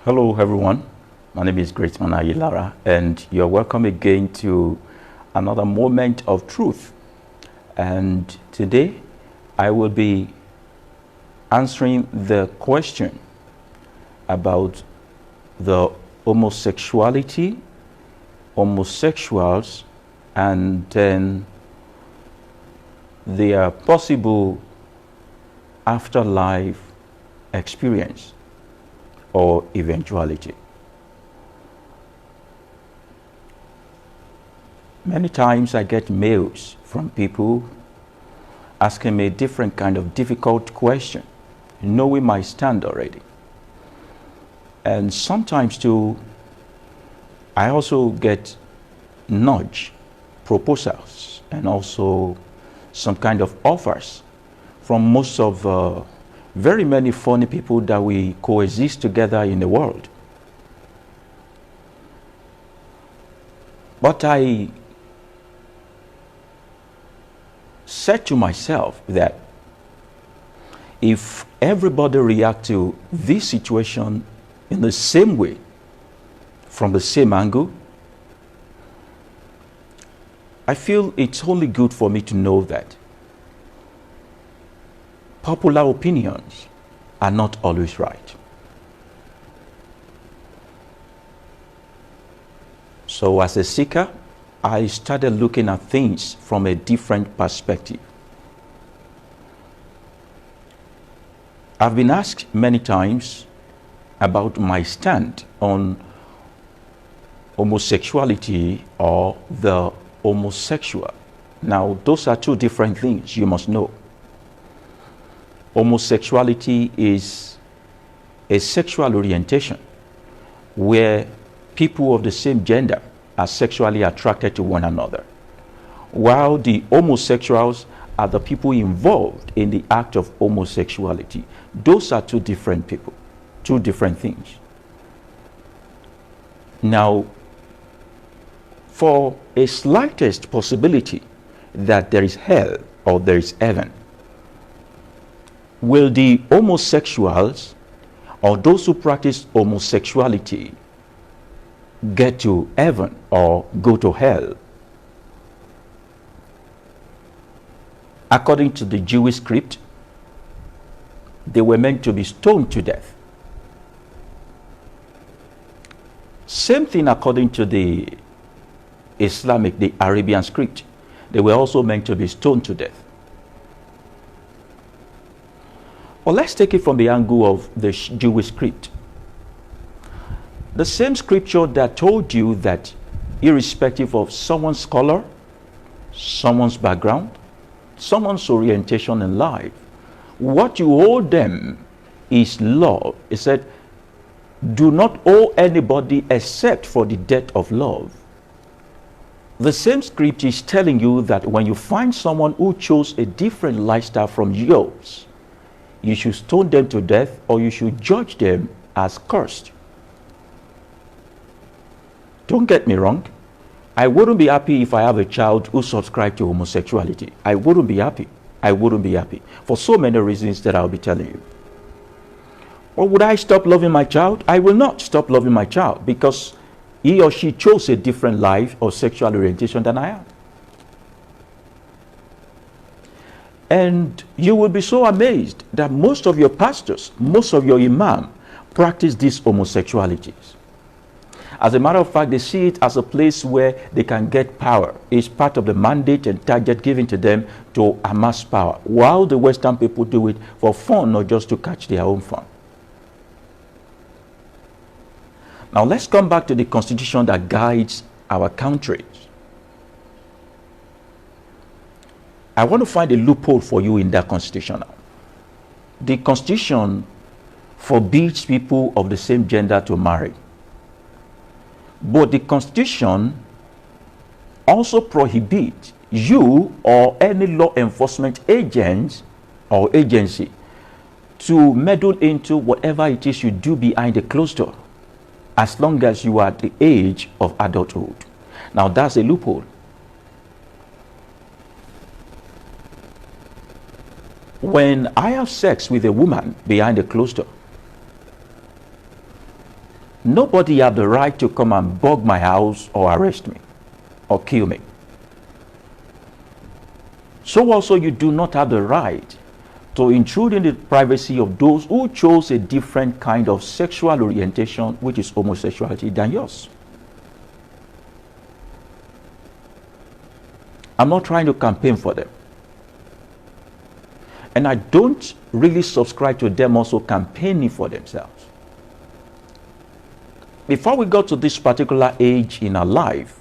Hello everyone, my name is Greatman Ayilara and you're welcome again to another moment of truth. And today I will be answering the question about the homosexuality, homosexuals, and then their possible afterlife experience or eventuality. Many times I get mails from people asking me a different kind of difficult question, knowing my stand already. And sometimes too, I also get nudge proposals and also some kind of offers from most of very many funny people that we coexist together in the world. But I said to myself that if everybody react to this situation in the same way, from the same angle, I feel it's only good for me to know that popular opinions are not always right. So as a seeker, I started looking at things from a different perspective. I've been asked many times about my stand on homosexuality or the homosexual. Now, those are two different things, you must know. Homosexuality is a sexual orientation where people of the same gender are sexually attracted to one another, while the homosexuals are the people involved in the act of homosexuality. Those are two different people, two different things. Now, for a slightest possibility that there is hell or there is heaven, will the homosexuals or those who practice homosexuality get to heaven or go to hell? According to the Jewish script, they were meant to be stoned to death. Same thing according to the Islamic, the Arabian script. They were also meant to be stoned to death. Well, let's take it from the angle of the Jewish script. The same scripture that told you that irrespective of someone's color, someone's background, someone's orientation in life, what you owe them is love. It said, do not owe anybody except for the debt of love. The same script is telling you that when you find someone who chose a different lifestyle from yours, you should stone them to death or you should judge them as cursed. Don't get me wrong. I wouldn't be happy if I have a child who subscribed to homosexuality. I wouldn't be happy. I wouldn't be happy for so many reasons that I'll be telling you. Or would I stop loving my child? I will not stop loving my child because he or she chose a different life or sexual orientation than I am. And you will be so amazed that most of your pastors, most of your imam practice these homosexualities. As a matter of fact, they see it as a place where they can get power. It's part of the mandate and target given to them to amass power, while the Western people do it for fun, not just to catch their own fun. Now let's come back to the constitution that guides our country. I want to find a loophole for you in that constitution now. The constitution forbids people of the same gender to marry. But the constitution also prohibits you or any law enforcement agent or agency to meddle into whatever it is you do behind a closed door, as long as you are at the age of adulthood. Now that's a loophole. When I have sex with a woman behind a closed door, Nobody have the right to come and bug my house or arrest me or kill me. So also you do not have the right to intrude in the privacy of those who chose a different kind of sexual orientation, which is homosexuality, than yours. I'm not trying to campaign for them. And I don't really subscribe to them also campaigning for themselves. Before we got to this particular age in our life,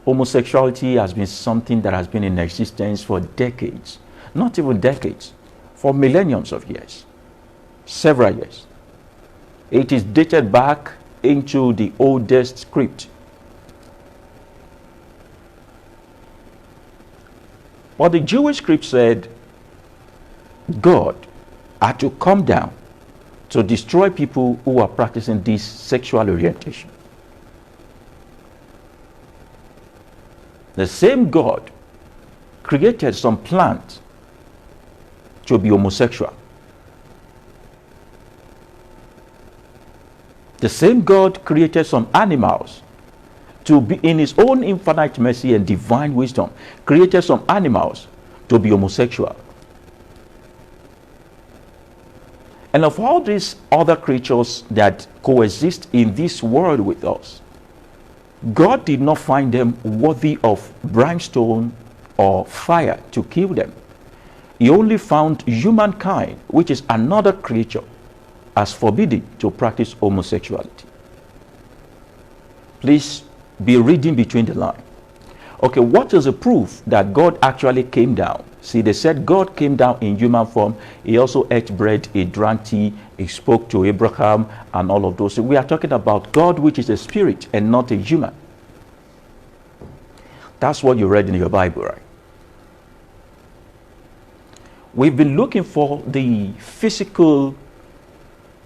homosexuality has been something that has been in existence for decades, not even decades, for millenniums of years, several years. It is dated back into the oldest script. But the Jewish script said God had to come down to destroy people who are practicing this sexual orientation. The same God created some plants to be homosexual. The same God created some animals to be, in his own infinite mercy and divine wisdom, created some animals to be homosexual. And of all these other creatures that coexist in this world with us, God did not find them worthy of brimstone or fire to kill them. He only found humankind, which is another creature, as forbidden to practice homosexuality. Please be reading between the lines. Okay, what is the proof that God actually came down? See, they said God came down in human form. He also ate bread, he drank tea, he spoke to Abraham and all of those. We are talking about God, which is a spirit and not a human. That's what you read in your Bible, right? We've been looking for the physical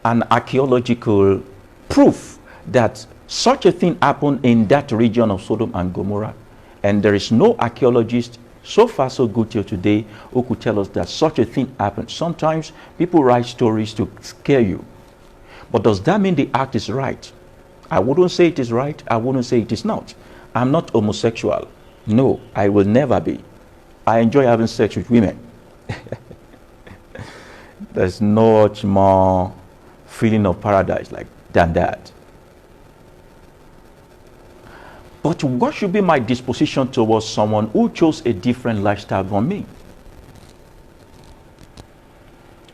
and archaeological proof that such a thing happened in that region of Sodom and Gomorrah. And there is no archaeologist so far so good till today who could tell us that such a thing happened. Sometimes people write stories to scare you. But does that mean the act is right? I wouldn't say it is right. I wouldn't say it is not. I'm not homosexual. No, I will never be. I enjoy having sex with women. There's no much more feeling of paradise than that. But what should be my disposition towards someone who chose a different lifestyle from me?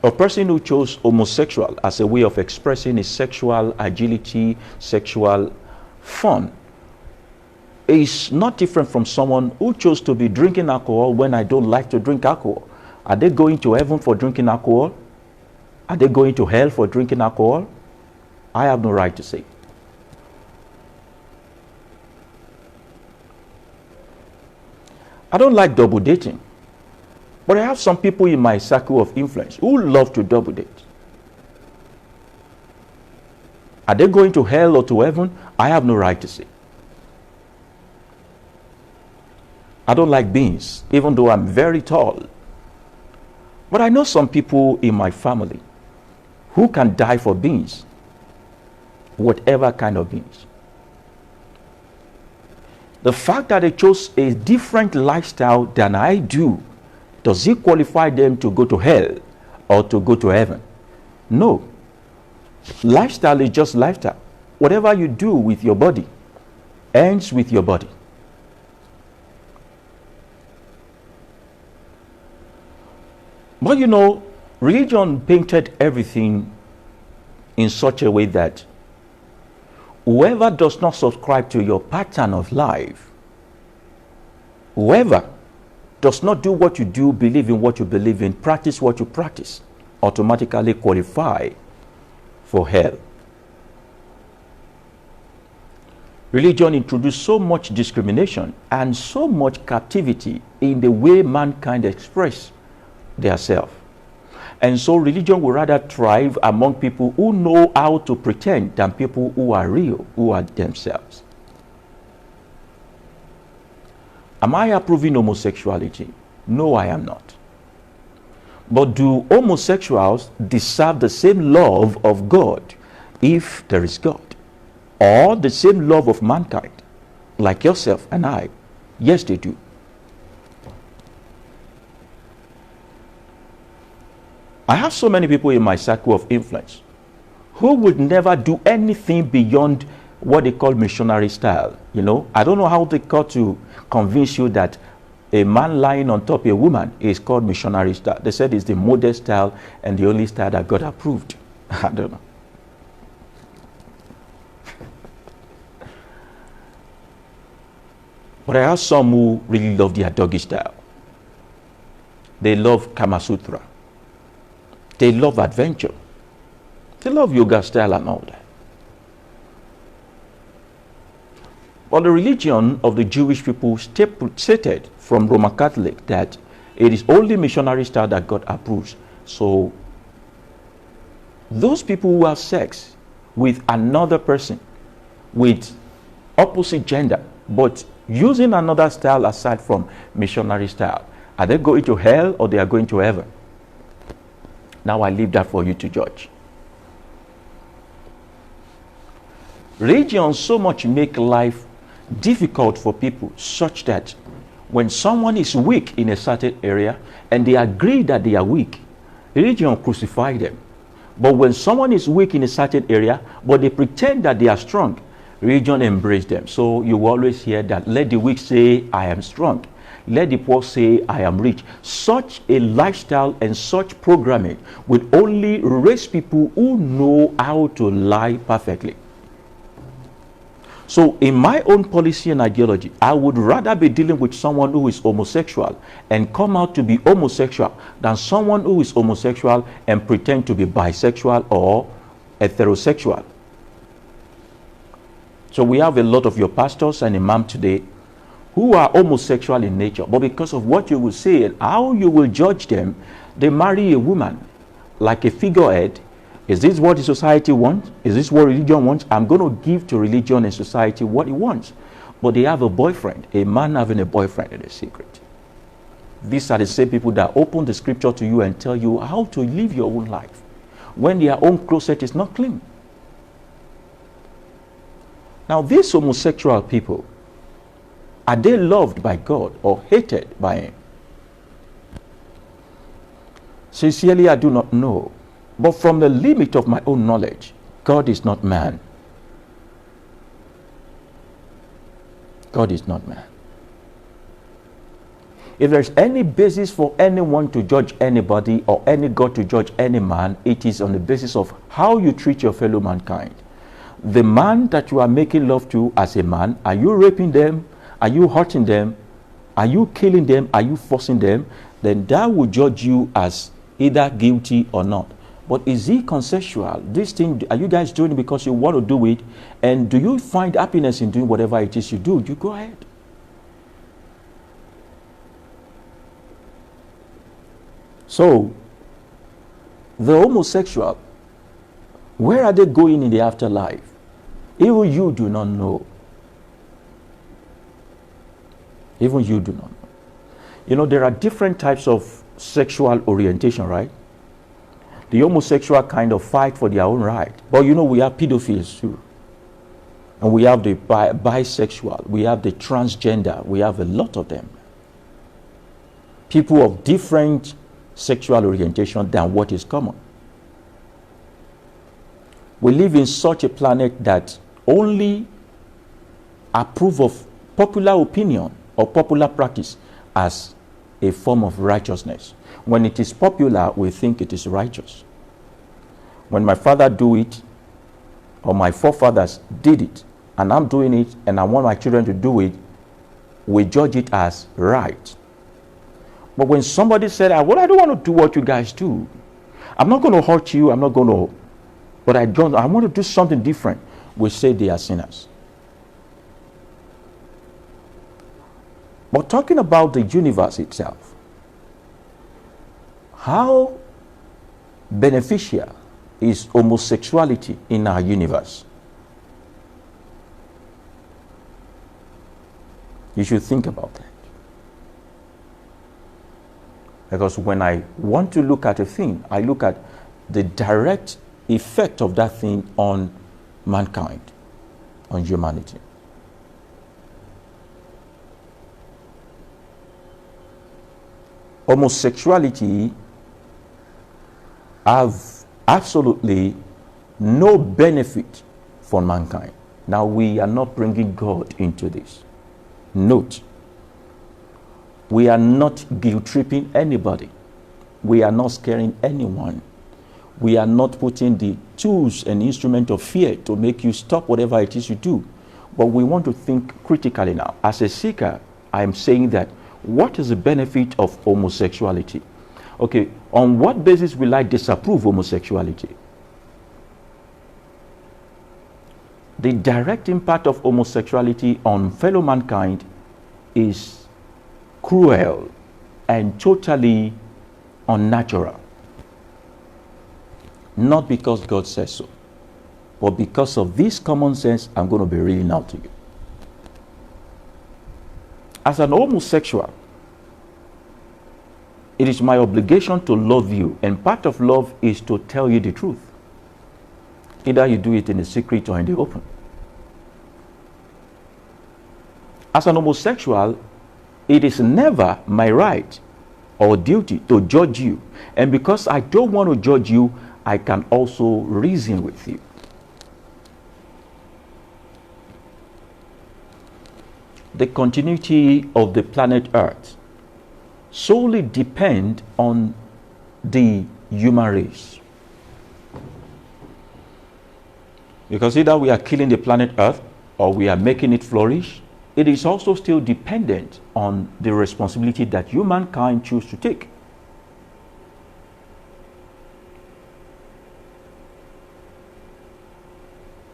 A person who chose homosexual as a way of expressing his sexual agility, sexual fun, is not different from someone who chose to be drinking alcohol when I don't like to drink alcohol. Are they going to heaven for drinking alcohol? Are they going to hell for drinking alcohol? I have no right to say. I don't like double dating, but I have some people in my circle of influence who love to double date. Are they going to hell or to heaven? I have no right to say. I don't like beans, even though I'm very tall. But I know some people in my family who can die for beans, whatever kind of beans. The fact that they chose a different lifestyle than I do, does it qualify them to go to hell or to go to heaven? No. Lifestyle is just lifestyle. Whatever you do with your body ends with your body. But you know, religion painted everything in such a way that whoever does not subscribe to your pattern of life, whoever does not do what you do, believe in what you believe in, practice what you practice, automatically qualify for hell. Religion introduced so much discrimination and so much captivity in the way mankind express themselves. And so religion will rather thrive among people who know how to pretend than people who are real, who are themselves. Am I approving homosexuality? No, I am not. But do homosexuals deserve the same love of God if there is God? or the same love of mankind, like yourself and I? Yes, they do. I have so many people in my circle of influence who would never do anything beyond what they call missionary style. You know, I don't know how they got to convince you that a man lying on top of a woman is called missionary style. They said it's the modest style and the only style that God approved. I don't know. But I have some who really love their doggy style. They love Kama Sutra. They love adventure. They love yoga style and all that. But the religion of the Jewish people stated from Roman Catholic that it is only missionary style that God approves. So those people who have sex with another person with opposite gender, but using another style aside from missionary style, are they going to hell or they are going to heaven? Now I leave that for you to judge. Religion so much make life difficult for people, such that when someone is weak in a certain area and they agree that they are weak, religion crucify them. But when someone is weak in a certain area but they pretend that they are strong, religion embrace them. So you always hear that, let the weak say I am strong, let the poor say I am rich. Such a lifestyle and such programming will only raise people who know how to lie perfectly. So in my own policy and ideology, I would rather be dealing with someone who is homosexual and come out to be homosexual than someone who is homosexual and pretend to be bisexual or heterosexual. So we have a lot of your pastors and imams today who are homosexual in nature, but because of what you will say and how you will judge them, they marry a woman like a figurehead. Is this what the society wants? Is this what religion wants? I'm going to give to religion and society what it wants. But they have a boyfriend, a man having a boyfriend in a secret. These are the same people that open the scripture to you and tell you how to live your own life when their own closet is not clean. Now, these homosexual people, are they loved by God or hated by Him? Sincerely, I do not know. But from the limit of my own knowledge, God is not man. God is not man. If there's any basis for anyone to judge anybody or any God to judge any man, it is on the basis of how you treat your fellow mankind. The man that you are making love to as a man, are you raping them? Are you hurting them? Are you killing them? Are you forcing them? Then that will judge you as either guilty or not. But is he consensual? This thing, are you guys doing it because you want to do it? And do you find happiness in doing whatever it is you do? You go ahead. So, the homosexual, where are they going in the afterlife? Even you do not know. Even you do not know. You know, there are different types of sexual orientation, right? The homosexual kind of fight for their own right. But you know, we have pedophiles too. And we have the bisexual. We have the transgender. We have a lot of them. People of different sexual orientation than what is common. We live in such a planet that only approve of popular opinion or popular practice as a form of righteousness. When it is popular, we think it is righteous. When my father do it, or my forefathers did it, and I'm doing it, and I want my children to do it, we judge it as right. But when somebody said, well, I don't want to do what you guys do. I'm not going to hurt you, I'm not going to, but I want to do something different. We say they are sinners. But talking about the universe itself, how beneficial is homosexuality in our universe? You should think about that. Because when I want to look at a thing, I look at the direct effect of that thing on mankind. on humanity. Homosexuality have absolutely no benefit for mankind. Now, we are not bringing God into this. Note, we are not guilt-tripping anybody. We are not scaring anyone. We are not putting the tools and instruments of fear to make you stop whatever it is you do. But we want to think critically now. As a seeker, I am saying that what is the benefit of homosexuality? Okay, on what basis will I disapprove homosexuality? The direct impact of homosexuality on fellow mankind is cruel and totally unnatural. Not because God says so, but because of this common sense I'm going to be reading out to you. As an homosexual, it is my obligation to love you, and part of love is to tell you the truth. Either you do it in the secret or in the open. As an homosexual, it is never my right or duty to judge you. And because I don't want to judge you, I can also reason with you. The continuity of the planet Earth solely depends on the human race. Because either we are killing the planet Earth or we are making it flourish, it is also still dependent on the responsibility that humankind choose to take.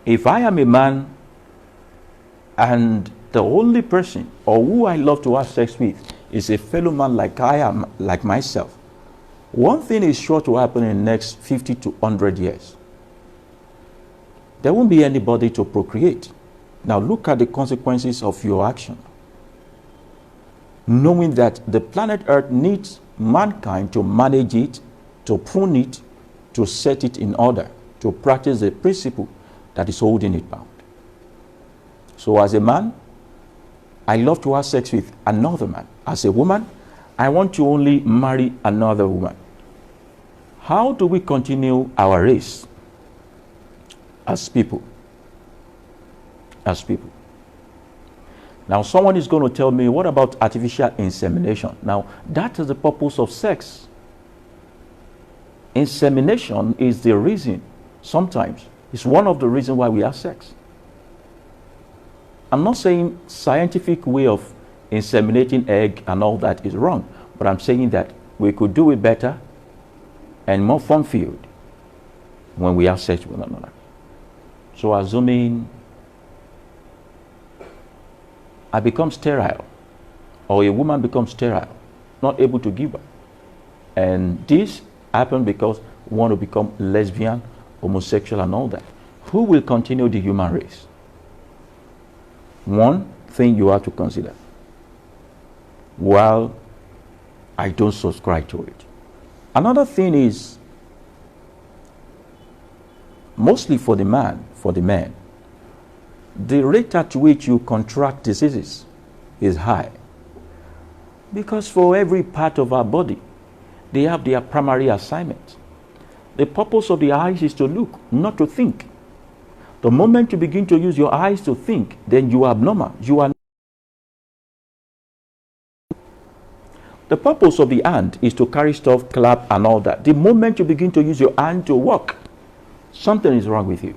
If I am a man and the only person or who I love to have sex with is a fellow man like I am, like myself, one thing is sure to happen in the next 50 to 100 years. There won't be anybody to procreate. Now look at the consequences of your action. Knowing that the planet Earth needs mankind to manage it, to prune it, to set it in order, to practice the principle that is holding it bound. So as a man, I love to have sex with another man. As a woman, I want to only marry another woman. How do we continue our race as people? As people. Now someone is going to tell me, what about artificial insemination? Now that is the purpose of sex. Insemination is the reason, sometimes, it's one of the reasons why we have sex. I'm not saying scientific way of inseminating egg and all that is wrong, but I'm saying that we could do it better and more fun-filled when we have sex with one another. So assuming I become sterile, or a woman becomes sterile, not able to give birth, and this happens because we want to become lesbian, homosexual and all that, who will continue the human race? One thing you have to consider, while I don't subscribe to it. Another thing is, mostly for the man, the rate at which you contract diseases is high. Because for every part of our body, they have their primary assignment. The purpose of the eyes is to look, not to think. The moment you begin to use your eyes to think, then you are abnormal. You are. The purpose of the hand is to carry stuff, clap, and all that. The moment you begin to use your hand to walk, something is wrong with you.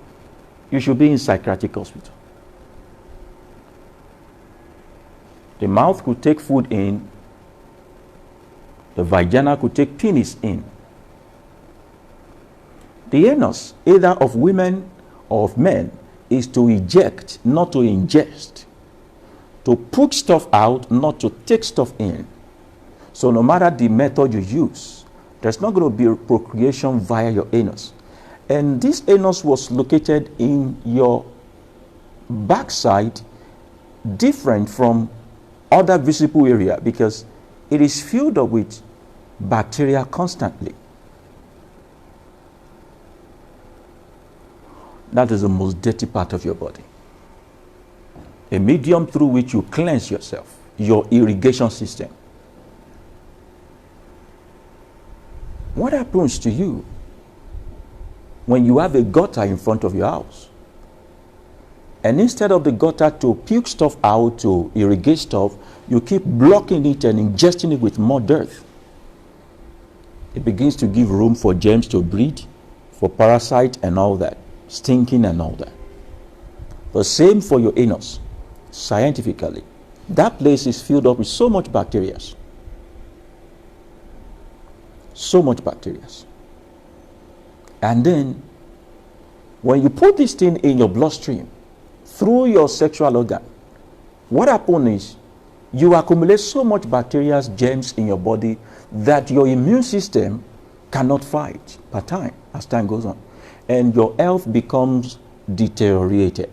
You should be in psychiatric hospital. The mouth could take food in. The vagina could take penis in. The anus, either of women or of men, is to eject, not to ingest. To put stuff out, not to take stuff in. So no matter the method you use, there's not going to be a procreation via your anus. And this anus was located in your backside, different from other visible area, because it is filled up with bacteria constantly. That is the most dirty part of your body. a medium through which you cleanse yourself, your irrigation system. What happens to you when you have a gutter in front of your house? And instead of the gutter to puke stuff out, to irrigate stuff, you keep blocking it and ingesting it with more dirt. It begins to give room for germs to breed, for parasites and all that, stinking and all that. The same for your anus. Scientifically, that place is filled up with so much bacteria. So much bacteria. And then, when you put this thing in your bloodstream, through your sexual organ, what happens is you accumulate so much bacteria, germs in your body that your immune system cannot fight per time as time goes on. And your health becomes deteriorated.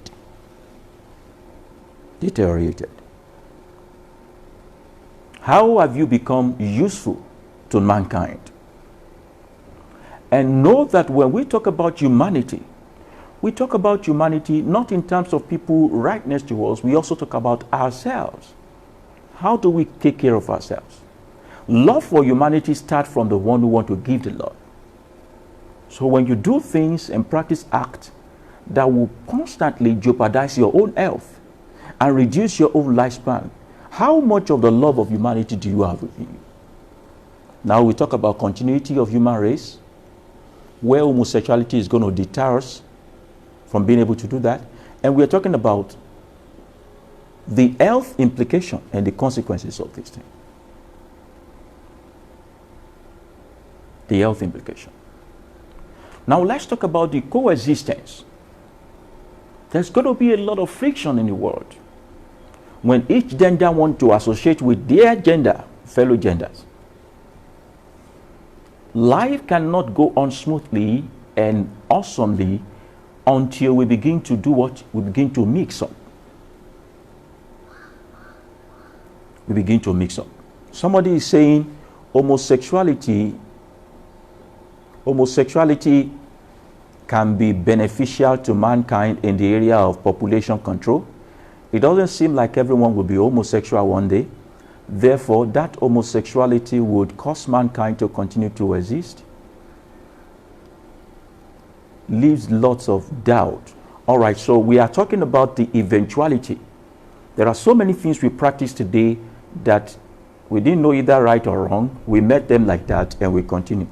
Deteriorated. How have you become useful to mankind? And know that when we talk about humanity, we talk about humanity not in terms of people right next to us, we also talk about ourselves. How do we take care of ourselves? Love for humanity starts from the one who wants to give the love. So when you do things and practice acts that will constantly jeopardize your own health and reduce your own lifespan, how much of the love of humanity do you have within you? Now we talk about continuity of human race, where homosexuality is going to deter us from being able to do that. And we're talking about the health implication and the consequences of this thing. The health implication. Now let's talk about the coexistence. There's going to be a lot of friction in the world when each gender wants to associate with their gender, fellow genders. Life cannot go on smoothly and awesomely until we begin to do what? We begin to mix up. We begin to mix up. Somebody is saying homosexuality can be beneficial to mankind in the area of population control. It doesn't seem like everyone will be homosexual one day. Therefore, that homosexuality would cause mankind to continue to exist. Leaves lots of doubt. All right, so we are talking about the eventuality. There are so many things we practice today that we didn't know either right or wrong. We met them like that and we continue.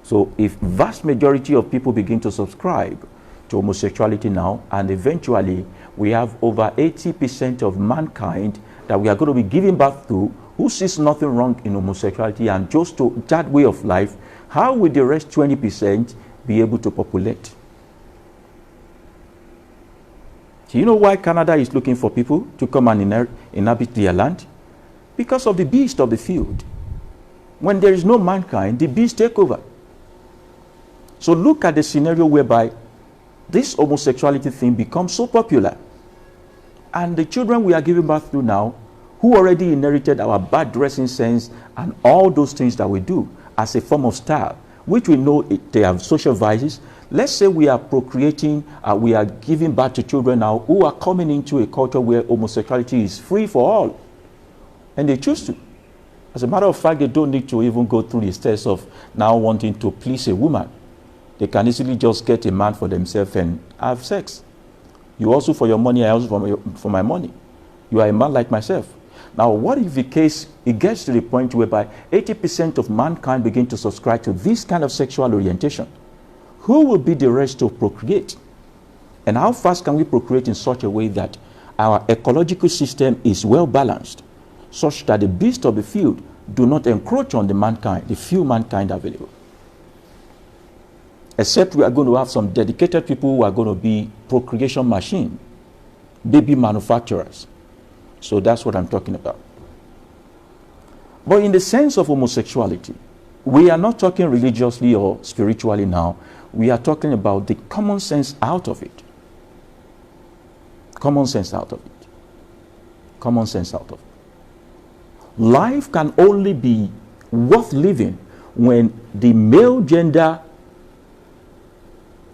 So if vast majority of people begin to subscribe to homosexuality now, and eventually we have over 80% of mankind that we are going to be giving birth to who sees nothing wrong in homosexuality and just to that way of life, how will the rest 20% be able to populate? Do you know why Canada is looking for people to come and inhabit their land? Because of the beast of the field. When there is no mankind, the beast take over. So look at the scenario whereby this homosexuality thing becomes so popular. And the children we are giving birth to now, who already inherited our bad dressing sense and all those things that we do as a form of style, which we know they have social vices. Let's say we are procreating, we are giving birth to children now who are coming into a culture where homosexuality is free for all. And they choose to. As a matter of fact, they don't need to even go through the steps of now wanting to please a woman. They can easily just get a man for themselves and have sex. You also for your money, I also for my money. You are a man like myself. Now, what if the case, it gets to the point whereby 80% of mankind begin to subscribe to this kind of sexual orientation? Who will be the rest to procreate? And how fast can we procreate in such a way that our ecological system is well balanced, such that the beasts of the field do not encroach on the mankind, the few mankind available? Except we are going to have some dedicated people who are going to be procreation machine, baby manufacturers. So that's what I'm talking about. But in the sense of homosexuality, we are not talking religiously or spiritually now. We are talking about the common sense out of it. Common sense out of it. Common sense out of it. Life can only be worth living when the male gender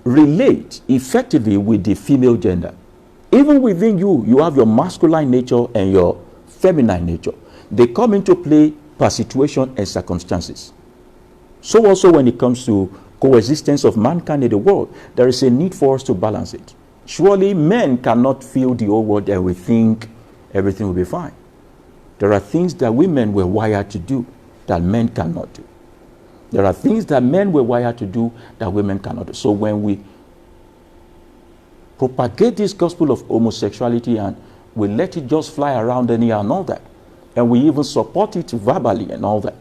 relate effectively with the female gender. Even within you, you have your masculine nature and your feminine nature. They come into play per situation and circumstances. So also when it comes to coexistence of mankind in the world, there is a need for us to balance it. Surely men cannot feel the whole world and we think everything will be fine. There are things that women were wired to do that men cannot do. There are things that men were wired to do that women cannot do. So when we propagate this gospel of homosexuality and we let it just fly around anyhow and all that, and we even support it verbally and all that,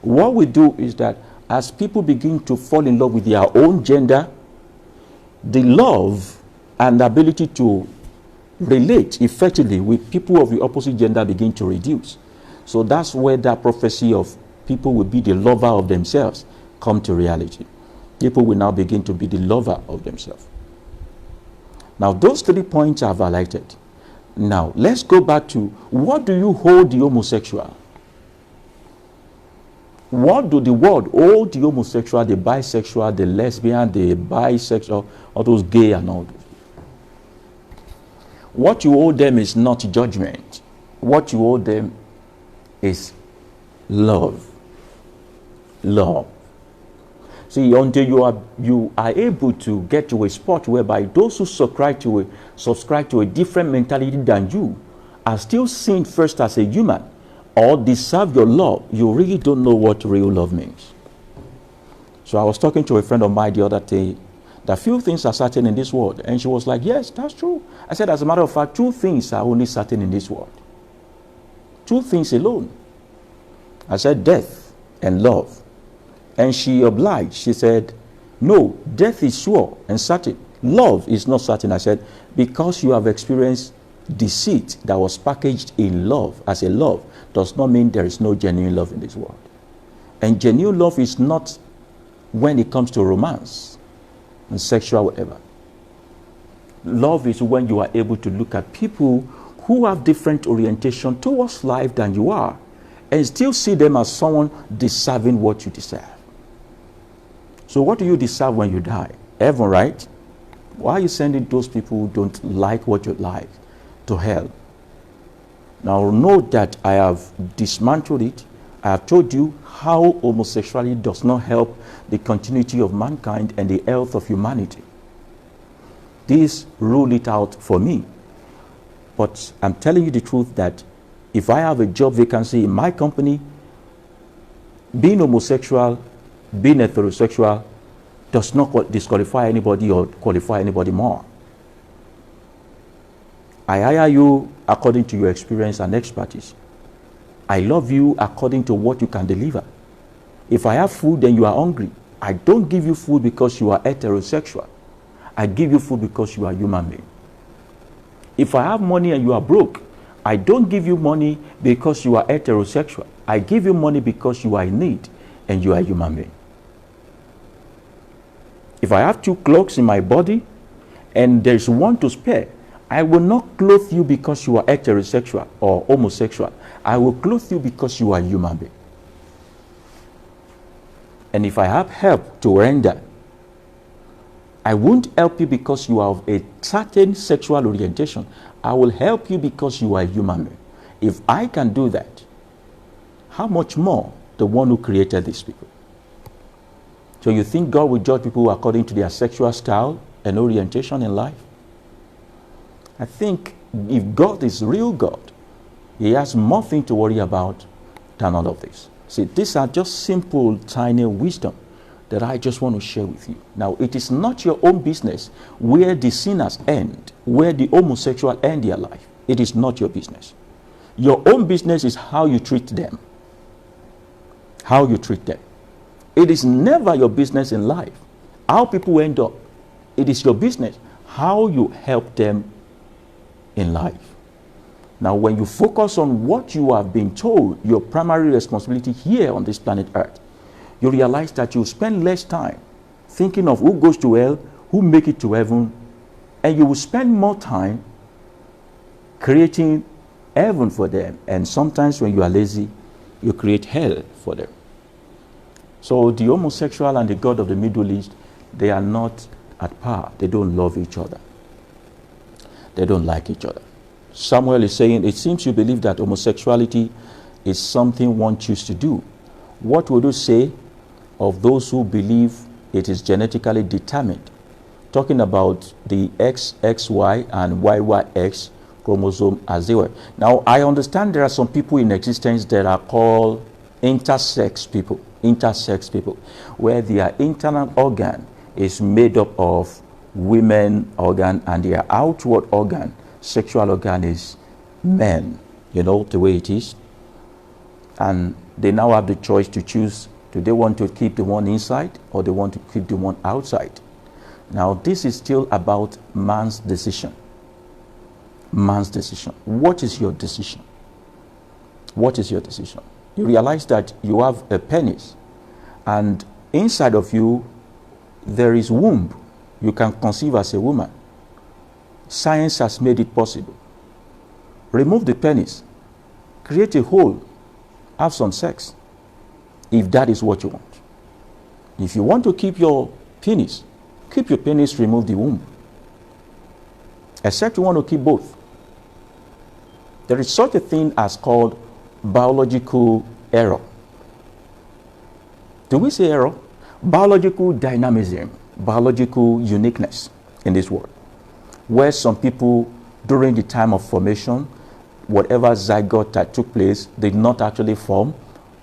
what we do is that as people begin to fall in love with their own gender, the love and the ability to relate effectively with people of the opposite gender begin to reduce. So that's where that prophecy of people will be the lover of themselves come to reality. People will now begin to be the lover of themselves. Now those 3 points I've highlighted. Now let's go back to, what do you hold the homosexual? What do the world hold the homosexual, the bisexual, the lesbian, the bisexual, all those gay and all those? What you owe them is not judgment. What you owe them is love. Love. See, until you are able to get to a spot whereby those who subscribe to a different mentality than you are still seen first as a human or deserve your love, you really don't know what real love means. So I was talking to a friend of mine the other day that few things are certain in this world, and she was like, yes, that's true. I said, as a matter of fact, 2 things are only certain in this world. 2 things alone. I said, death and love. And she obliged. She said, no, death is sure and certain. Love is not certain. I said, because you have experienced deceit that was packaged in love as a love does not mean there is no genuine love in this world. And genuine love is not when it comes to romance and sexual whatever. Love is when you are able to look at people who have different orientation towards life than you are and still see them as someone deserving what you deserve. So what do you deserve when you die? Heaven, right? Why are you sending those people who don't like what you like to hell? Now note that I have dismantled it. I have told you how homosexuality does not help the continuity of mankind and the health of humanity. This rule it out for me. But I'm telling you the truth that if I have a job vacancy in my company, being homosexual, being heterosexual does not disqualify anybody or qualify anybody more. I hire you according to your experience and expertise. I love you according to what you can deliver. If I have food and you are hungry, I don't give you food because you are heterosexual. I give you food because you are human being. If I have money and you are broke, I don't give you money because you are heterosexual. I give you money because you are in need and you are a human being. If I have 2 clothes in my body and there's one to spare, I will not clothe you because you are heterosexual or homosexual. I will clothe you because you are a human being. And if I have help to render, I won't help you because you have a certain sexual orientation. I will help you because you are a human being. If I can do that, how much more the one who created these people? So you think God will judge people according to their sexual style and orientation in life? I think if God is real God, he has more things to worry about than all of this. See, these are just simple, tiny wisdom that I just want to share with you. Now, it is not your own business where the sinners end, where the homosexual end their life. It is not your business. Your own business is how you treat them. How you treat them. It is never your business in life how people end up. It is your business how you help them in life. Now, when you focus on what you have been told, your primary responsibility here on this planet Earth, you realize that you spend less time thinking of who goes to hell, who make it to heaven, and you will spend more time creating heaven for them. And sometimes when you are lazy, you create hell for them. So the homosexual and the God of the Middle East, they are not at par. They don't love each other. they don't like each other. Samuel is saying, it seems you believe that homosexuality is something one chooses to do. What would you say of those who believe it is genetically determined? Talking about the XXY and YYX chromosome as they were. Now, I understand there are some people in existence that are called intersex people, where their internal organ is made up of women organ and their outward organ, sexual organ, is men, you know, the way it is. And they now have the choice to choose, do they want to keep the one inside or they want to keep the one outside? Now, this is still about man's decision. Man's decision. What is your decision? What is your decision? You realize that you have a penis, and inside of you there is womb. You can conceive as a woman. Science has made it possible. Remove the penis, create a hole, have some sex, if that is what you want. If you want to keep your penis, remove the womb. Except you want to keep both. There is such a thing as called biological error. Do we say error? Biological dynamism, biological uniqueness in this world, where some people during the time of formation, whatever zygote that took place did not actually form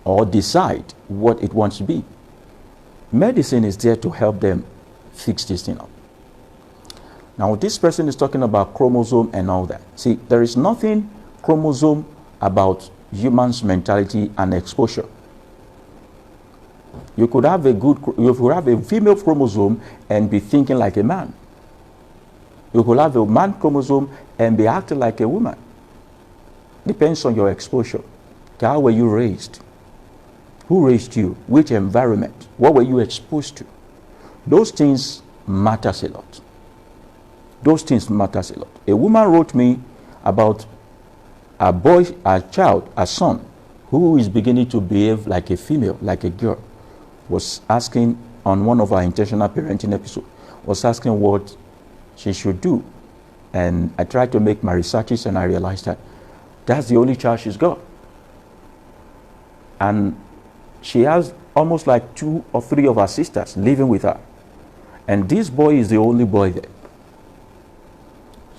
or decide what it wants to be. Medicine is there to help them fix this thing up. Now, this person is talking about chromosome and all that. See, there is nothing chromosome about human's mentality and exposure. You could have a female chromosome and be thinking like a man. You could have a man chromosome and be acting like a woman. Depends on your exposure. How were you raised? Who raised you? Which environment? What were you exposed to? Those things matters a lot. Those things matters a lot. A woman wrote me about a boy, a child, a son, who is beginning to behave like a female, like a girl. Was asking on one of our intentional parenting episodes, was asking what she should do. And I tried to make my researches and I realized that that's the only child she's got. And she has almost like 2 or 3 of her sisters living with her. And this boy is the only boy there.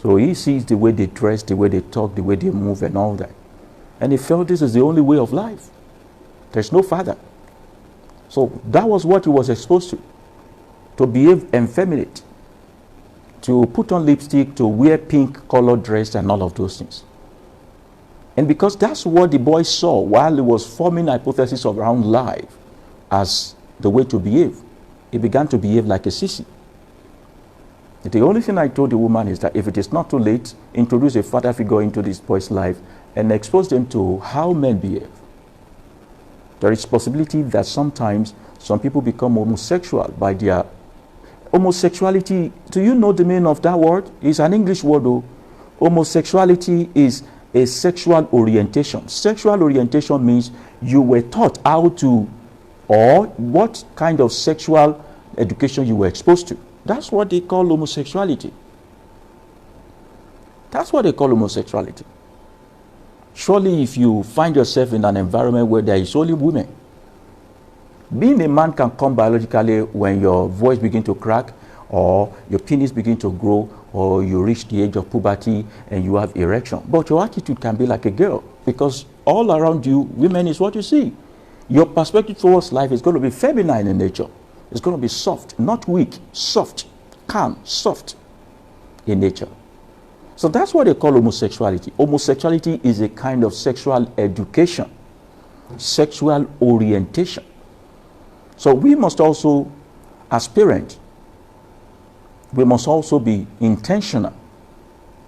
So he sees the way they dress, the way they talk, the way they move and all that. And he felt this is the only way of life. There's no father. So that was what he was exposed to behave effeminate, to put on lipstick, to wear pink colored dress and all of those things. And because that's what the boy saw while he was forming hypothesis around life as the way to behave, he began to behave like a sissy. The only thing I told the woman is that if it is not too late, introduce a father figure into this boy's life and expose them to how men behave. There is possibility that sometimes some people become homosexual by their homosexuality. Do you know the meaning of that word? It's an English word though. Homosexuality is a sexual orientation. Sexual orientation means you were taught how to, or what kind of sexual education you were exposed to. That's what they call homosexuality. That's what they call homosexuality. Surely if you find yourself in an environment where there is only women, being a man can come biologically when your voice begins to crack or your penis begins to grow or you reach the age of puberty and you have erection. But your attitude can be like a girl because all around you, women is what you see. Your perspective towards life is going to be feminine in nature. It's going to be soft, not weak, soft, calm, soft in nature. So that's what they call homosexuality. Homosexuality is a kind of sexual education, sexual orientation. So we must also, as parents, we must also be intentional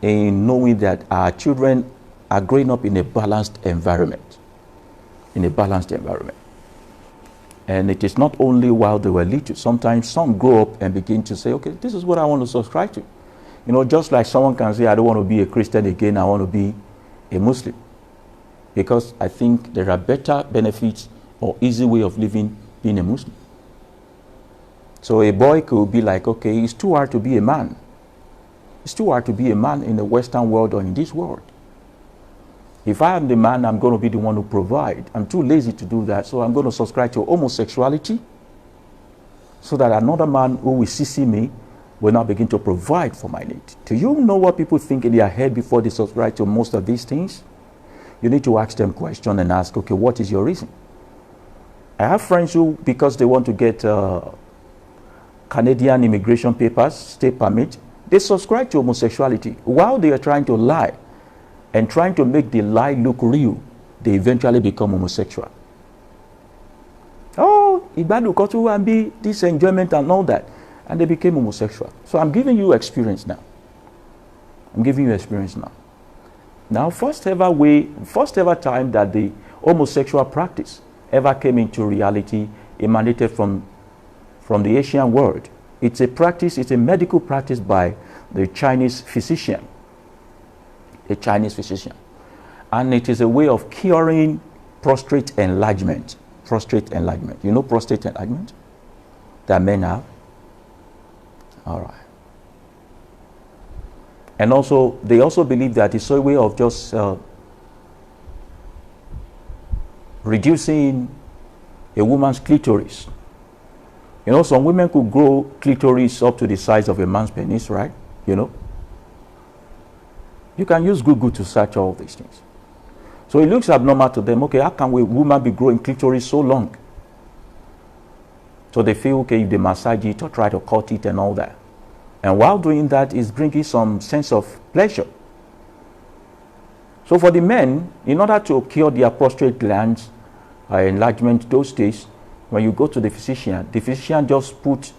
in knowing that our children are growing up in a balanced environment. In a balanced environment. And it is not only while they were little. Sometimes some grow up and begin to say, okay, this is what I want to subscribe to. You know, just like someone can say, I don't want to be a Christian again, I want to be a Muslim. Because I think there are better benefits or easy way of living being a Muslim. So a boy could be like, okay, it's too hard to be a man. It's too hard to be a man in the Western world or in this world. If I am the man, I'm going to be the one who provide. I'm too lazy to do that, so I'm going to subscribe to homosexuality so that another man who will see me will now begin to provide for my need. Do you know what people think in their head before they subscribe to most of these things? You need to ask them questions and ask, okay, what is your reason? I have friends who, because they want to get Canadian immigration papers, stay permit, they subscribe to homosexuality. While they are trying to lie and trying to make the lie look real, they eventually become homosexual. Oh, Ibadu and be this enjoyment and all that. And they became homosexual. So I'm giving you experience now. I'm giving you experience now. Now, first ever time that the homosexual practice ever came into reality emanated from the Asian world. It's a practice, it's a medical practice by the Chinese physician. A Chinese physician. And it is a way of curing prostate enlargement. Prostate enlargement. You know prostate enlargement? That men have? All right. And also, they also believe that it's a way of just reducing a woman's clitoris. You know, some women could grow clitoris up to the size of a man's penis, right? You know? You can use Google to search all these things. So it looks abnormal to them. Okay, how can a woman be growing clitoris so long? So they feel, okay, if they massage it or try to cut it and all that. And while doing that, it's bringing some sense of pleasure. So for the men, in order to cure their prostate glands enlargement those days, when you go to the physician just put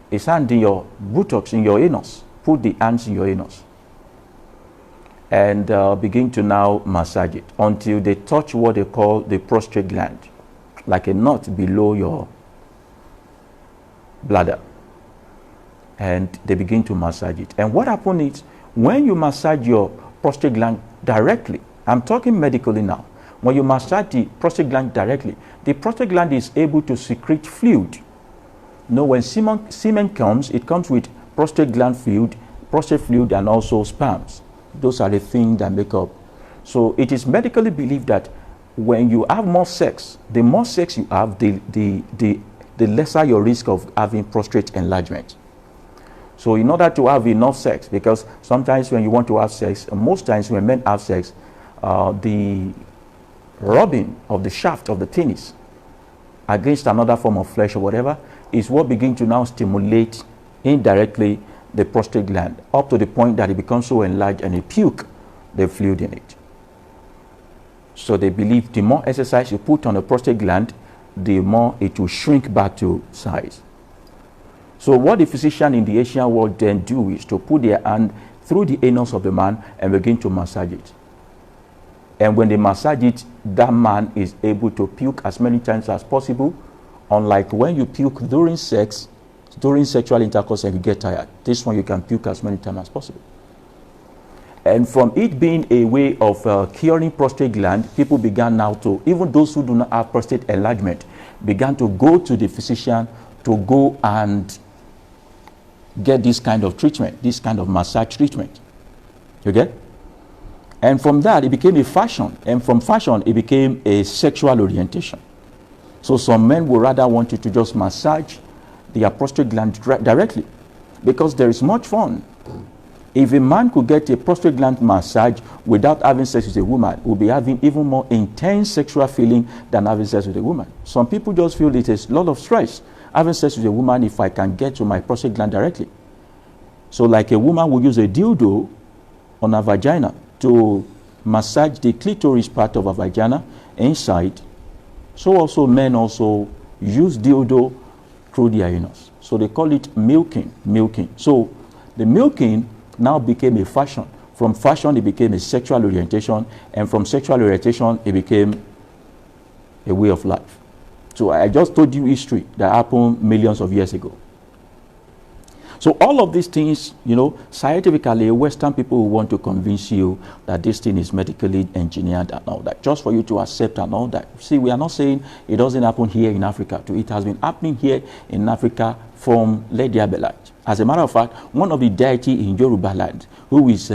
his hand in your buttocks, in your anus. Put the hands in your anus. And begin to now massage it until they touch what they call the prostate gland, like a knot below your bladder. And they begin to massage it. And what happens is, when you massage your prostate gland directly, I'm talking medically now, when you massage the prostate gland directly, the prostate gland is able to secrete fluid. You know, when semen comes, it comes with prostate gland fluid, prostate fluid, and also sperms. Those are the things that make up. So it is medically believed that when you have more sex, the more sex you have, the lesser your risk of having prostate enlargement. So in order to have enough sex, because sometimes when you want to have sex, most times when men have sex, the rubbing of the shaft of the penis against another form of flesh or whatever is what begins to now stimulate indirectly the prostate gland up to the point that it becomes so enlarged and it puke the fluid in it. So they believe the more exercise you put on the prostate gland, the more it will shrink back to size. So what the physician in the Asian world then do is to put their hand through the anus of the man and begin to massage it. And when they massage it, that man is able to puke as many times as possible, unlike when you puke during sex, during sexual intercourse, and you get tired. This one you can puke as many times as possible. And from it being a way of curing prostate gland, people began now to, even those who do not have prostate enlargement, began to go to the physician to go and get this kind of treatment, this kind of massage treatment. You get? And from that, it became a fashion. And from fashion, it became a sexual orientation. So some men would rather want you to just massage their prostate gland directly, because there is much fun. If a man could get a prostate gland massage without having sex with a woman, will be having even more intense sexual feeling than having sex with a woman. Some people just feel it is a lot of stress having sex with a woman if I can get to my prostate gland directly. So like a woman would use a dildo on her vagina to massage the clitoris part of her vagina inside, so also men also use dildo through their anus. So they call it milking. So the milking now became a fashion. From fashion, it became a sexual orientation, and from sexual orientation, it became a way of life. So I just told you history that happened millions of years ago. So all of these things, you know, scientifically, Western people will want to convince you that this thing is medically engineered and all that, just for you to accept and all that. See, we are not saying it doesn't happen here in Africa too. It has been happening here in Africa from, let there be light. As a matter of fact, one of the deity in Yoruba land, who is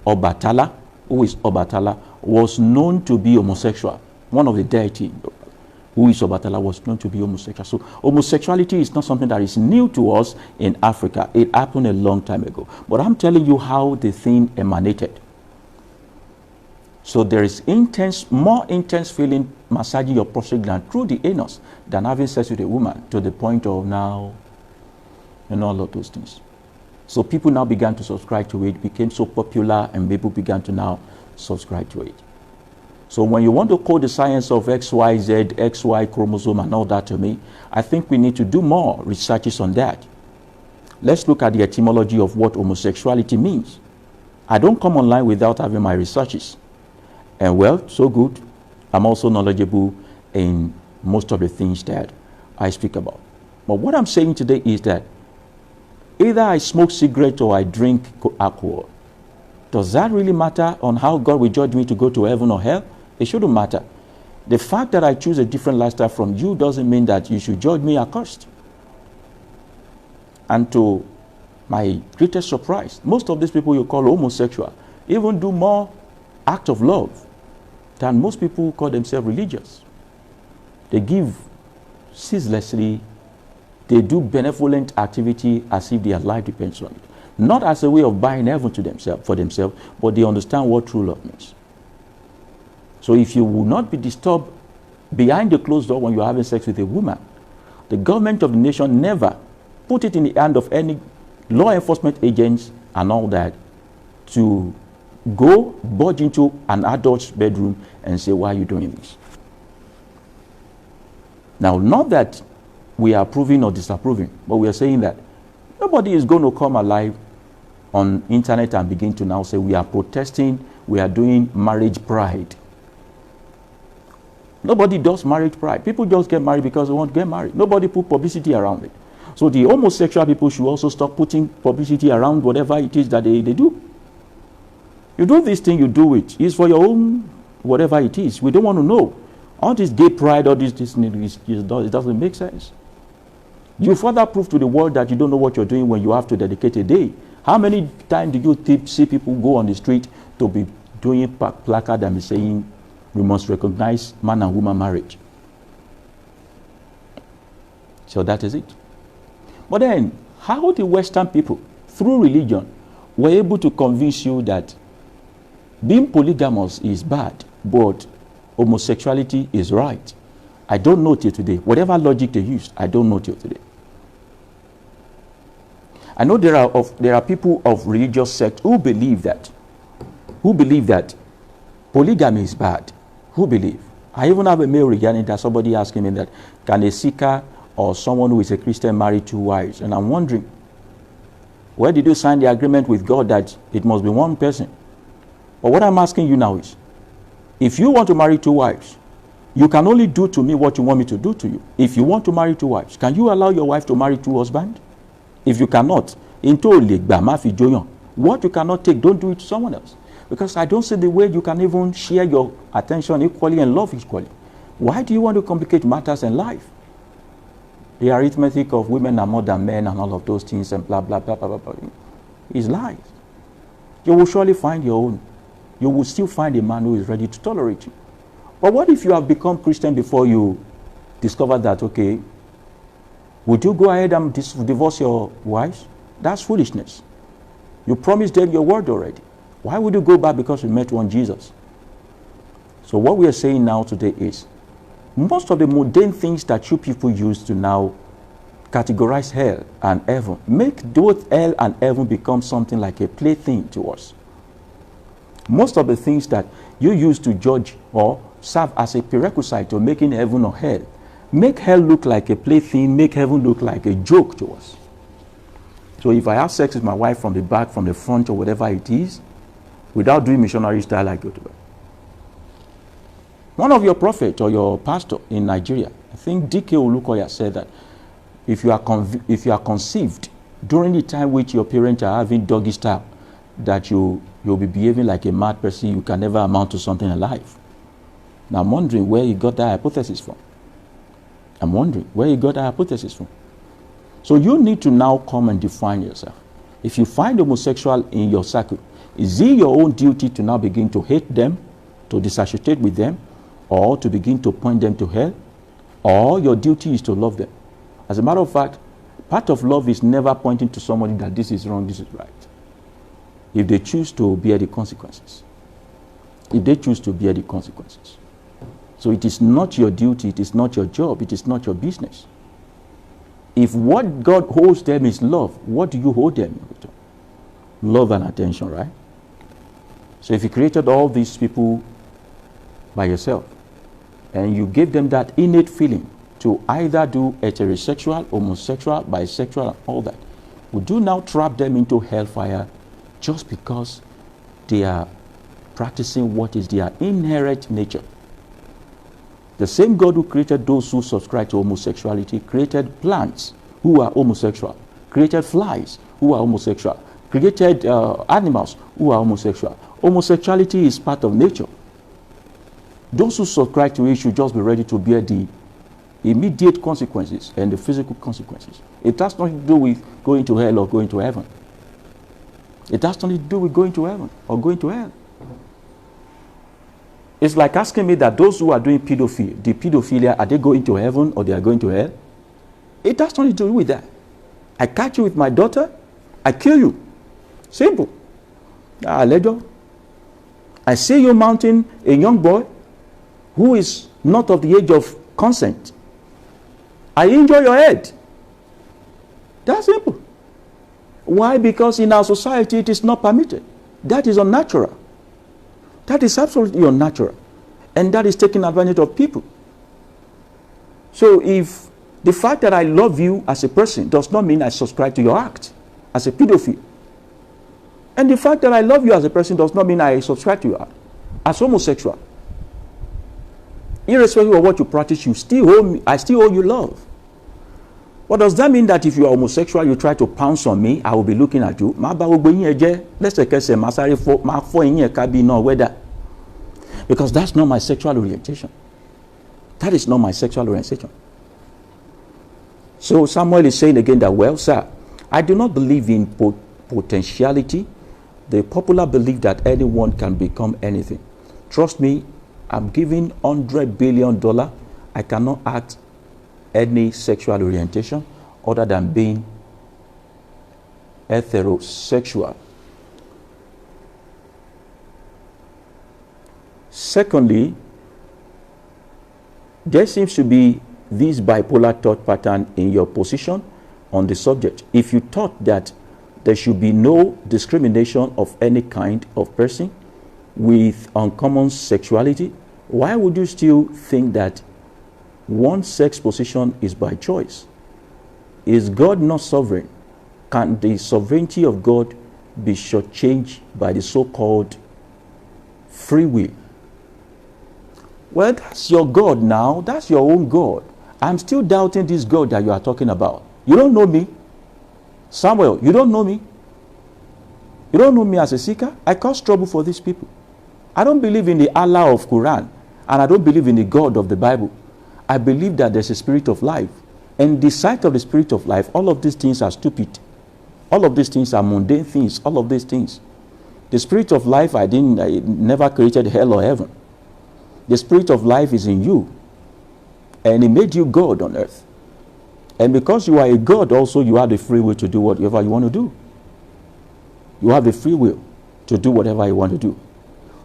Obatala, was known to be homosexual. One of the deity who is Obatala was known to be homosexual. So homosexuality is not something that is new to us in Africa. It happened a long time ago. But I'm telling you how the thing emanated. So there is more intense feeling massaging your prostate gland through the anus than having sex with a woman, to the point of now, all of those things. So people now began to subscribe to it, became so popular, and people began to now subscribe to it. So when you want to code the science of XYZ, XY chromosome and all that to me, I think we need to do more researches on that. Let's look at the etymology of what homosexuality means. I don't come online without having my researches. And well, so good. I'm also knowledgeable in most of the things that I speak about. But what I'm saying today is that either I smoke cigarette or I drink alcohol. Does that really matter on how God will judge me to go to heaven or hell? It shouldn't matter. The fact that I choose a different lifestyle from you doesn't mean that you should judge me accursed. And to my greatest surprise, most of these people you call homosexual even do more acts of love than most people who call themselves religious. They give ceaselessly. They do benevolent activity as if their life depends on it. Not as a way of buying heaven to themselves, for themselves, but they understand what true love means. So if you will not be disturbed behind the closed door when you're having sex with a woman, the government of the nation never put it in the hand of any law enforcement agents and all that to go budge into an adult's bedroom and say, why are you doing this? Now, not that we are approving or disapproving, but we are saying that nobody is going to come alive on internet and begin to now say we are protesting, we are doing marriage pride. Nobody does marriage pride. People just get married because they want to get married. Nobody put publicity around it. So the homosexual people should also stop putting publicity around whatever it is that they do. You do this thing, you do it. It's for your own, whatever it is. We don't want to know. All this gay pride, all this it doesn't make sense. You further prove to the world that you don't know what you're doing when you have to dedicate a day. How many times do you see people go on the street to be doing placard and be saying we must recognize man and woman marriage? So that is it. But then, how the Western people, through religion, were able to convince you that being polygamous is bad, but homosexuality is right? I don't know till today. Whatever logic they used, I don't know till today. I know there are people of religious sect who believe that polygamy is bad. Who believe? I even have a mail regarding that. Somebody asking me that, can a Sikh or someone who is a Christian marry two wives? And I'm wondering, where did you sign the agreement with God that it must be one person? But what I'm asking you now is, if you want to marry two wives, you can only do to me what you want me to do to you. If you want to marry two wives, can you allow your wife to marry two husbands? If you cannot, what you cannot take, don't do it to someone else. Because I don't see the way you can even share your attention equally and love equally. Why do you want to complicate matters in life? The arithmetic of women are more than men and all of those things and blah, blah, blah, blah, blah, blah. It's lies. You will surely find your own. You will still find a man who is ready to tolerate you. But what if you have become Christian before you discover that, okay, would you go ahead and divorce your wives? That's foolishness. You promised them your word already. Why would you go back because you met one Jesus? So what we are saying now today is, most of the mundane things that you people use to now categorize hell and heaven, make both hell and heaven become something like a plaything to us. Most of the things that you use to judge or serve as a prerequisite to making heaven or hell, make hell look like a plaything, make heaven look like a joke to us. So if I have sex with my wife from the back, from the front, or whatever it is, without doing missionary style, I go to bed. One of your prophet or your pastor in Nigeria, I think D.K. Olukoya, said that if you are conceived during the time which your parents are having doggy style, that you'll be behaving like a mad person, you can never amount to something in life. Now I'm wondering where he got that hypothesis from. So you need to now come and define yourself. If you find homosexual in your circle, is it your own duty to now begin to hate them, to disassociate with them, or to begin to point them to hell? Or your duty is to love them? As a matter of fact, part of love is never pointing to somebody that this is wrong, this is right. If they choose to bear the consequences. If they choose to bear the consequences. So it is not your duty, it is not your job, it is not your business. If what God holds them is love, what do you hold them in return? Love and attention, right? So if you created all these people by yourself, and you gave them that innate feeling to either do heterosexual, homosexual, bisexual, and all that, would you now trap them into hellfire just because they are practicing what is their inherent nature? The same God who created those who subscribe to homosexuality created plants who are homosexual, created flies who are homosexual, created animals who are homosexual. Homosexuality is part of nature. Those who subscribe to it should just be ready to bear the immediate consequences and the physical consequences. It has nothing to do with going to hell or going to heaven. It has nothing to do with going to heaven or going to hell. It's like asking me that those who are doing pedophilia, are they going to heaven or they are going to hell? It has nothing to do with that. I catch you with my daughter, I kill you. Simple. I see you mounting a young boy who is not of the age of consent. I injure your head. That's simple. Why? Because in our society it is not permitted. That is unnatural. That is absolutely unnatural. And that is taking advantage of people. So if the fact that I love you as a person does not mean I subscribe to your act as a pedophile. And the fact that I love you as a person does not mean I subscribe to your act as homosexual. Irrespective of what you practice, you still owe me, I still owe you love. What does that mean? That if you are homosexual, you try to pounce on me, I will be looking at you. Because that's not my sexual orientation. That is not my sexual orientation. So Samuel is saying again that, well, sir, I do not believe in potentiality, the popular belief that anyone can become anything. Trust me, I'm giving $100 billion. I cannot act any sexual orientation other than being heterosexual. Secondly, there seems to be this bipolar thought pattern in your position on the subject. If you thought that there should be no discrimination of any kind of person with uncommon sexuality, why would you still think that one sex position is by choice? Is God not sovereign? Can the sovereignty of God be shortchanged by the so-called free will? Well, that's your God now. That's your own God. I'm still doubting this God that you are talking about. You don't know me. Samuel, you don't know me. You don't know me as a seeker. I cause trouble for these people. I don't believe in the Allah of Quran, and I don't believe in the God of the Bible. I believe that there's a spirit of life. And the sight of the spirit of life, all of these things are stupid. All of these things are mundane things. All of these things. The spirit of life, I never created hell or heaven. The spirit of life is in you. And it made you God on earth. And because you are a God also, you have the free will to do whatever you want to do. You have the free will to do whatever you want to do.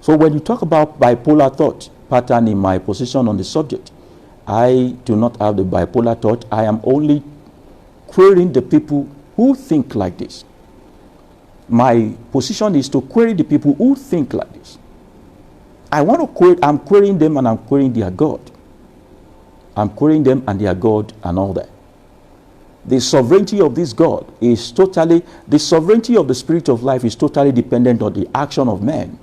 So when you talk about bipolar thought pattern in my position on the subject, I do not have the bipolar thought. I am only querying the people who think like this. My position is to query the people who think like this. I want to query, I'm querying them and I'm querying their God. I'm querying them and their God and all that. The sovereignty of this God is totally, the sovereignty of the spirit of life is totally dependent on the action of man.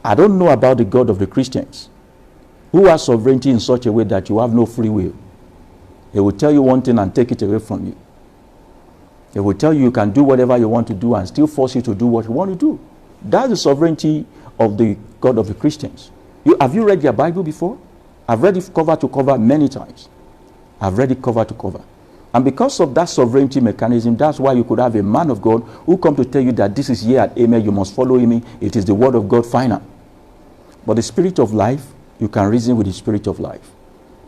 I don't know about the God of the Christians, who has sovereignty in such a way that you have no free will. He will tell you one thing and take it away from you. He will tell you you can do whatever you want to do and still force you to do what you want to do. That's the sovereignty of the God of the Christians. Have you read your Bible before? I've read it cover to cover many times. I've read it cover to cover. And because of that sovereignty mechanism, that's why you could have a man of God who come to tell you that this is here at Amen, you must follow him. It is the word of God final. But the spirit of life, you can reason with the spirit of life.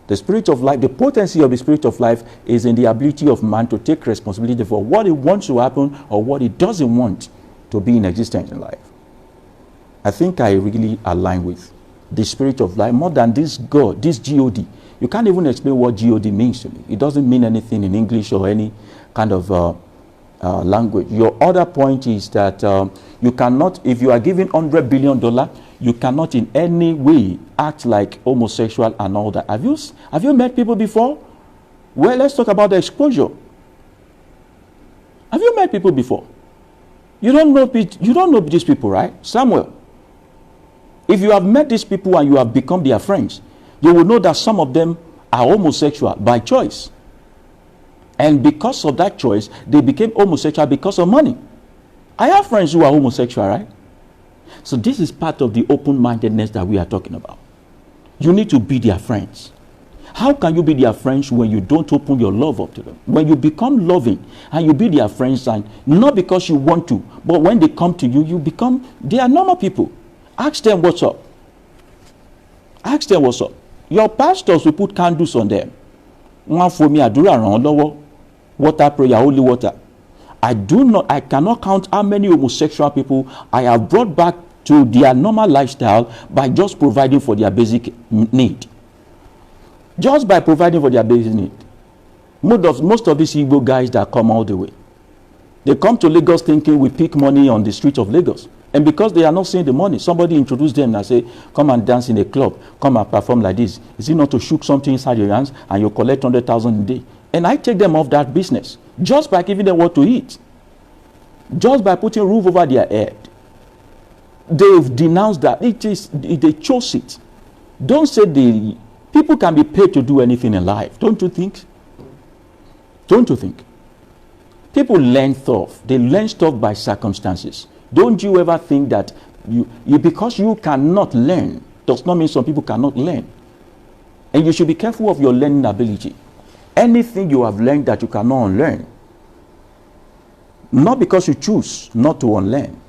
The spirit of life, the potency of the spirit of life is in the ability of man to take responsibility for what he wants to happen or what he doesn't want to be in existence in life. I think I really align with the spirit of life more than this God, this God. You can't even explain what God means to me. It doesn't mean anything in English or any kind of language. Your other point is that you cannot, if you are given $100 billion, you cannot in any way act like homosexual and all that. Have you met people before? Well, let's talk about the exposure. Have you met people before? You don't know these people, right? Samuel. If you have met these people and you have become their friends, you will know that some of them are homosexual by choice. And because of that choice, they became homosexual because of money. I have friends who are homosexual, right? So this is part of the open-mindedness that we are talking about. You need to be their friends. How can you be their friends when you don't open your love up to them? When you become loving and you be their friends, and not because you want to, but when they come to you, they are normal people. Ask them what's up. Ask them what's up. Your pastors will put candles on them. Water prayer, holy water. I cannot count how many homosexual people I have brought back to their normal lifestyle by just providing for their basic need. Just by providing for their basic need. Most of these Igbo guys that come all the way, they come to Lagos thinking we pick money on the streets of Lagos. And because they are not seeing the money, somebody introduced them and say, come and dance in a club, come and perform like this. Is it not to shoot something inside your hands and you collect 100,000 a day? And I take them off that business just by giving them what to eat. Just by putting a roof over their head. They've denounced that. They chose it. Don't say people can be paid to do anything in life. Don't you think? Don't you think? People learn stuff. They learn stuff by circumstances. Don't you ever think that because you cannot learn does not mean some people cannot learn. And you should be careful of your learning ability. Anything you have learned that you cannot unlearn, not because you choose not to unlearn,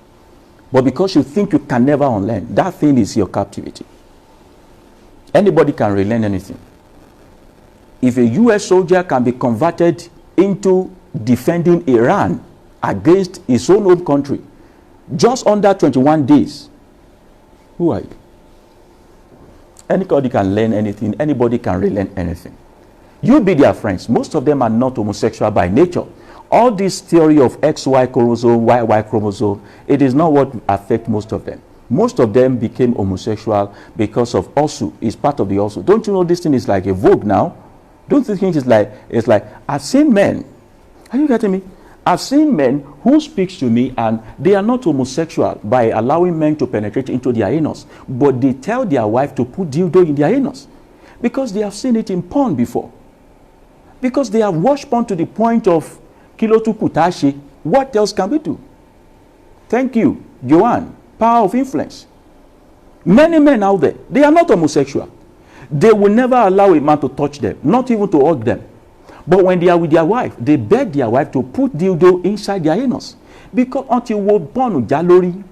but because you think you can never unlearn, that thing is your captivity. Anybody can relearn anything. If a US soldier can be converted into defending Iran against his own country, just under 21 days, who are you? Anybody can learn anything. Anybody can relearn anything. You be their friends. Most of them are not homosexual by nature. All this theory of XY chromosome, YY chromosome, it is not what affects most of them. Most of them became homosexual because of also. It's part of the also. Don't you know this thing is like a vogue now? Don't you think it's like I've seen men. Are you getting me? I've seen men who speaks to me and they are not homosexual by allowing men to penetrate into their anus, but they tell their wife to put dildo in their anus because they have seen it in porn before. Because they have watched porn to the point of kilotu kutashi. What else can we do? Thank you, Joanne. Power of influence. Many men out there, they are not homosexual. They will never allow a man to touch them, not even to hug them. But when they are with their wife, they beg their wife to put dildo inside their anus. Because until we're born, jalori.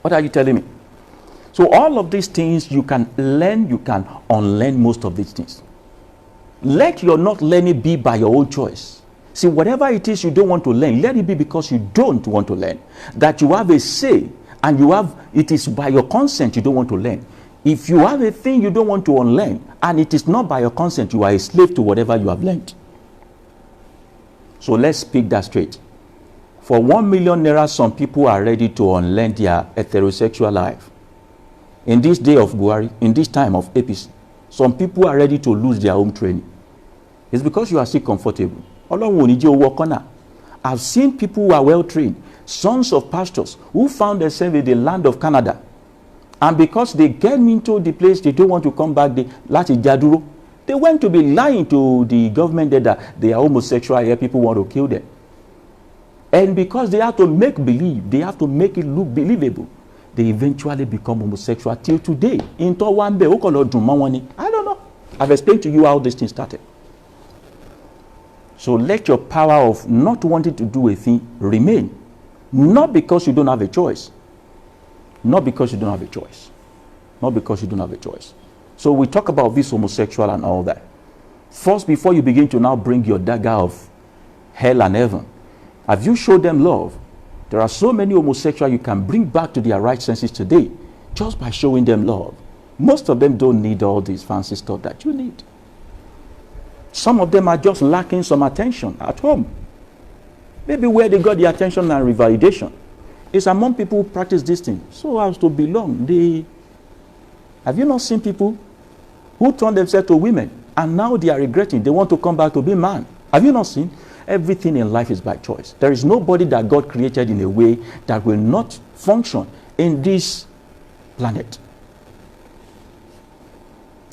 What are you telling me? So all of these things you can learn, you can unlearn most of these things. Let your not learning be by your own choice. See, whatever it is you don't want to learn, let it be because you don't want to learn. That you have a say and it is by your consent you don't want to learn. If you have a thing you don't want to unlearn and it is not by your consent, you are a slave to whatever you have learned. So let's speak that straight. For 1 million naira, some people are ready to unlearn their heterosexual life. In this day of Buhari, in this time of APC, some people are ready to lose their home training. It's because you are still comfortable. I've seen people who are well trained, sons of pastors who found themselves in the land of Canada. And because they get into the place, they don't want to come back, they went to be lying to the government that they are homosexual here, people want to kill them. And because they have to make believe, they have to make it look believable, they eventually become homosexual till today. I don't know. I've explained to you how this thing started. So let your power of not wanting to do a thing remain. Not because you don't have a choice. Not because you don't have a choice. Not because you don't have a choice. So we talk about this homosexual and all that. First, before you begin to now bring your dagger of hell and heaven, have you showed them love? There are so many homosexuals you can bring back to their right senses today just by showing them love. Most of them don't need all this fancy stuff that you need. Some of them are just lacking some attention at home. Maybe where they got the attention and revalidation is among people who practice this thing. So as to belong, have you not seen people who turn themselves to women and now they are regretting, they want to come back to be man? Have you not seen? Everything in life is by choice. There is nobody that God created in a way that will not function in this planet.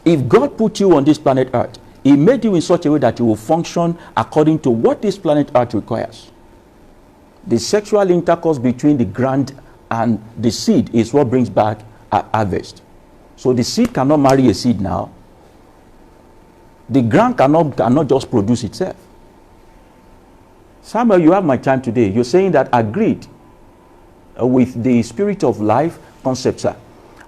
If God put you on this planet Earth, He made you in such a way that you will function according to what this planet Earth requires. The sexual intercourse between the ground and the seed is what brings back a harvest. So the seed cannot marry a seed now. The ground cannot just produce itself. Samuel, you have my time today. You're saying that agreed with the spirit of life concept, sir.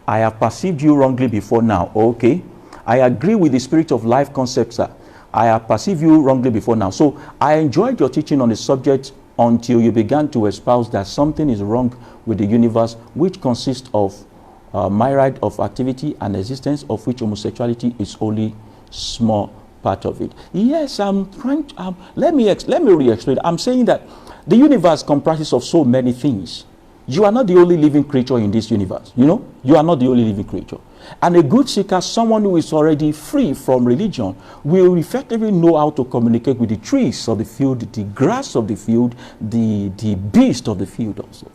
I have perceived you wrongly before now. Okay. I agree with the spirit of life concept, sir. I have perceived you wrongly before now. So I enjoyed your teaching on the subject until you began to espouse that something is wrong with the universe, which consists of myriad of activity and existence, of which homosexuality is only small part of it. Yes, I'm trying to, let me re-explain. I'm saying that the universe comprises of so many things. You are not the only living creature in this universe. You know, you are not the only living creature. And a good seeker, someone who is already free from religion, will effectively know how to communicate with the trees of the field, the grass of the field, the beast of the field also.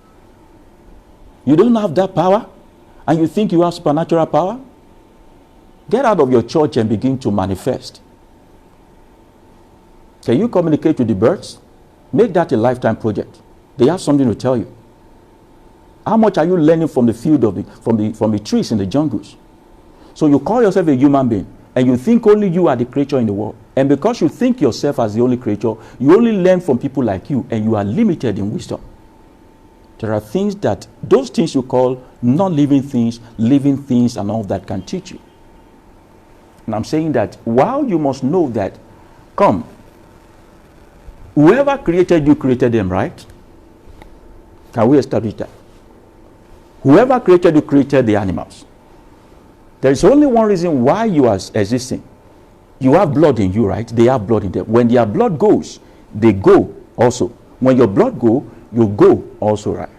You don't have that power, and you think you have supernatural power? Get out of your church and begin to manifest. Can you communicate with the birds? Make that a lifetime project. They have something to tell you. How much are you learning from the field from the trees in the jungles? So you call yourself a human being and you think only you are the creature in the world. And because you think yourself as the only creature, you only learn from people like you and you are limited in wisdom. There are things that, those things you call non-living things, living things and all that can teach you. And I'm saying that while you must know that, come, whoever created you created them, right? Can we establish that? Whoever created you created the animals. There is only one reason why you are existing. You have blood in you, right? They have blood in them. When their blood goes, they go also. When your blood go, you go also, right?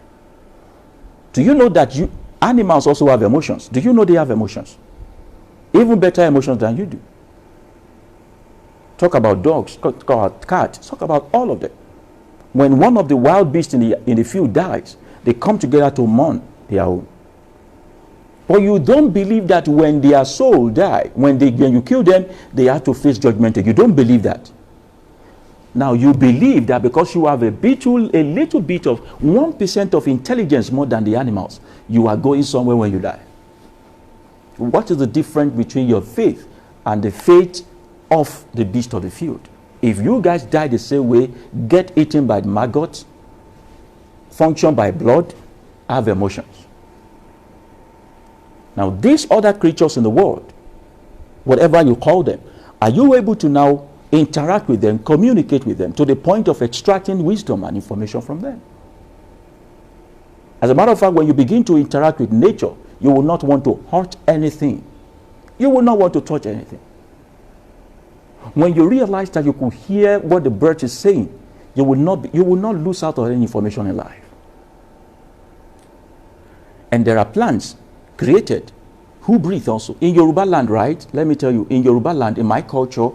Do you know that animals also have emotions? Do you know they have emotions? Even better emotions than you do. Talk about dogs, talk about cats, talk about all of them. When one of the wild beasts in the field dies, they come together to mourn their own. But you don't believe that when their soul die, when you kill them, they have to face judgment. You don't believe that. Now you believe that because you have a little bit of 1% of intelligence more than the animals, you are going somewhere when you die. What is the difference between your faith and the faith of the beast of the field? If you guys die the same way, get eaten by maggots, function by blood, have emotions. Now these other creatures in the world, whatever you call them, are you able to now interact with them, communicate with them to the point of extracting wisdom and information from them? As a matter of fact, when you begin to interact with nature, you will not want to hurt anything. You will not want to touch anything. When you realize that you could hear what the bird is saying, you will not lose out on any information in life. And there are plants created who breathe also. In Yoruba land, right? Let me tell you, in Yoruba land, in my culture,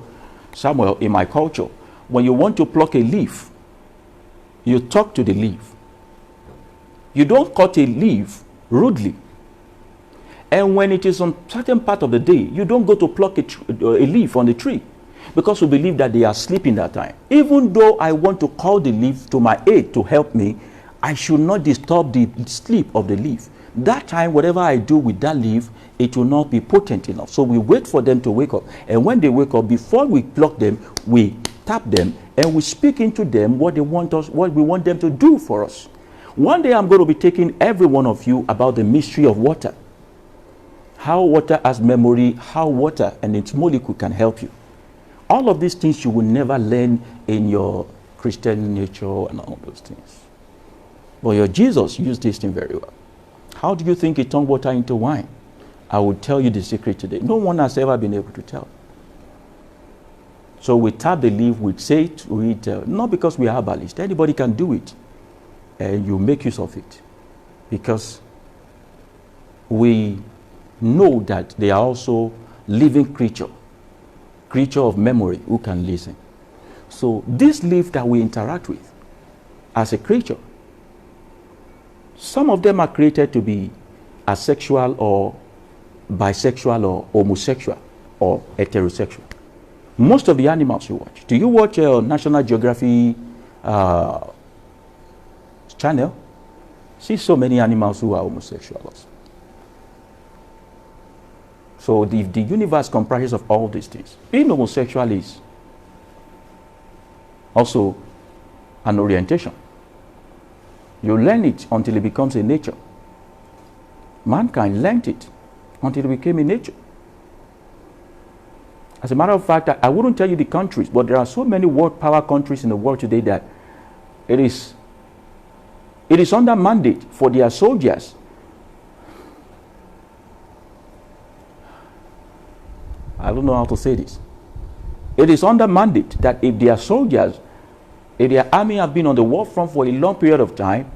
Samuel, in my culture, when you want to pluck a leaf, you talk to the leaf. You don't cut a leaf rudely. And when it is on certain part of the day, you don't go to pluck a leaf on the tree, because you believe that they are sleeping that time. Even though I want to call the leaf to my aid to help me, I should not disturb the sleep of the leaf. That time, whatever I do with that leaf, it will not be potent enough. So we wait for them to wake up. And when they wake up, before we pluck them, we tap them and we speak into them what they want us, what we want them to do for us. One day I'm going to be taking every one of you about the mystery of water. How water has memory, how water and its molecule can help you. All of these things you will never learn in your Christian nature and all those things. But your Jesus used this thing very well. How do you think he turned water into wine? I will tell you the secret today. No one has ever been able to tell. So we tap the leaf, we say it, we tell. Not because we are herbalists. Anybody can do it. And you make use of it. Because we know that they are also living creature of memory who can listen. So this leaf that we interact with as a creature, some of them are created to be asexual or bisexual or homosexual or heterosexual. Most of the animals you watch. Do you watch National Geography channel? See so many animals who are homosexuals. So the universe comprises of all these things. Being homosexual is also an orientation. You learn it until it becomes a nature. Mankind learned it until it became a nature. As a matter of fact, I wouldn't tell you the countries, but there are so many world power countries in the world today that it is under mandate for their soldiers. I don't know how to say this. It is under mandate that if their soldiers, if their army have been on the war front for a long period of time,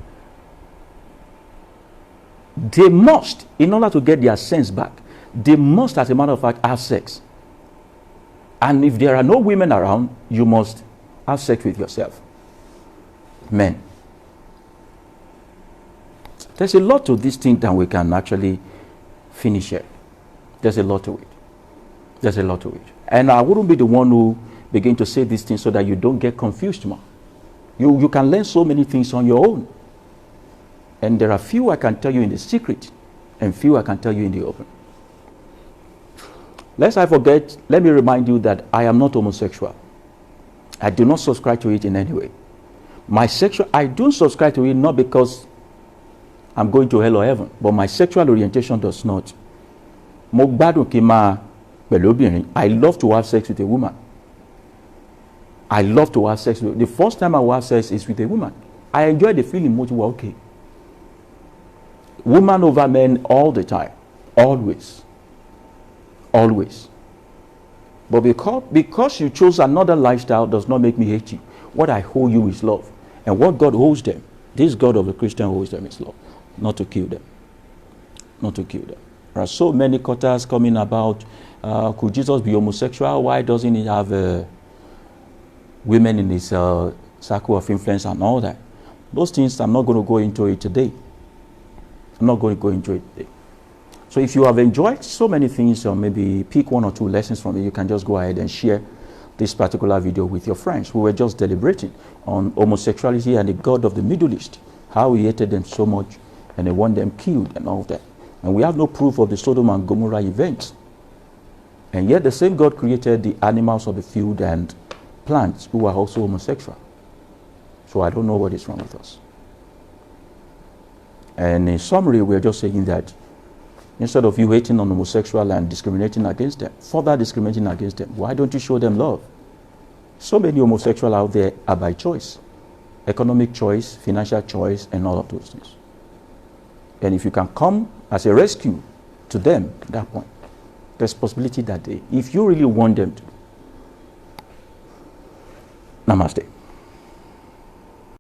they must, in order to get their sense back, they must, as a matter of fact, have sex. And if there are no women around, you must have sex with yourself. Men. There's a lot to this thing that we can actually finish here. There's a lot to it. There's a lot to it. And I wouldn't be the one who begin to say these things so that you don't get confused more. You can learn so many things on your own. And there are few I can tell you in the secret and few I can tell you in the open. Lest I forget, let me remind you that I am not homosexual. I do not subscribe to it in any way. I don't subscribe to it not because I'm going to hell or heaven, but my sexual orientation does not. I love to have sex with a woman. I love to have sex with. The first time I will have sex is with a woman. I enjoy the feeling much more okay. Woman over men all the time. Always. Always. But because you chose another lifestyle does not make me hate you. What I hold you is love. And what God holds them, this God of the Christian holds them is love. Not to kill them. Not to kill them. There are so many quarters coming about. Could Jesus be homosexual? Why doesn't he have women in his circle of influence and all that? Those things, I'm not going to go into it today. I'm not going to go into it today. So if you have enjoyed so many things, or maybe pick one or two lessons from it, you can just go ahead and share this particular video with your friends. We were just deliberating on homosexuality and the God of the Middle East, how he hated them so much and they want them killed and all that. And we have no proof of the Sodom and Gomorrah events. And yet the same God created the animals of the field and plants who are also homosexual. So I don't know what is wrong with us. And in summary, we're just saying that instead of you hating on homosexual and discriminating against them, further discriminating against them, why don't you show them love? So many homosexuals out there are by choice. Economic choice, financial choice, and all of those things. And if you can come as a rescue to them at that point, there's possibility that if you really want them to. Namaste.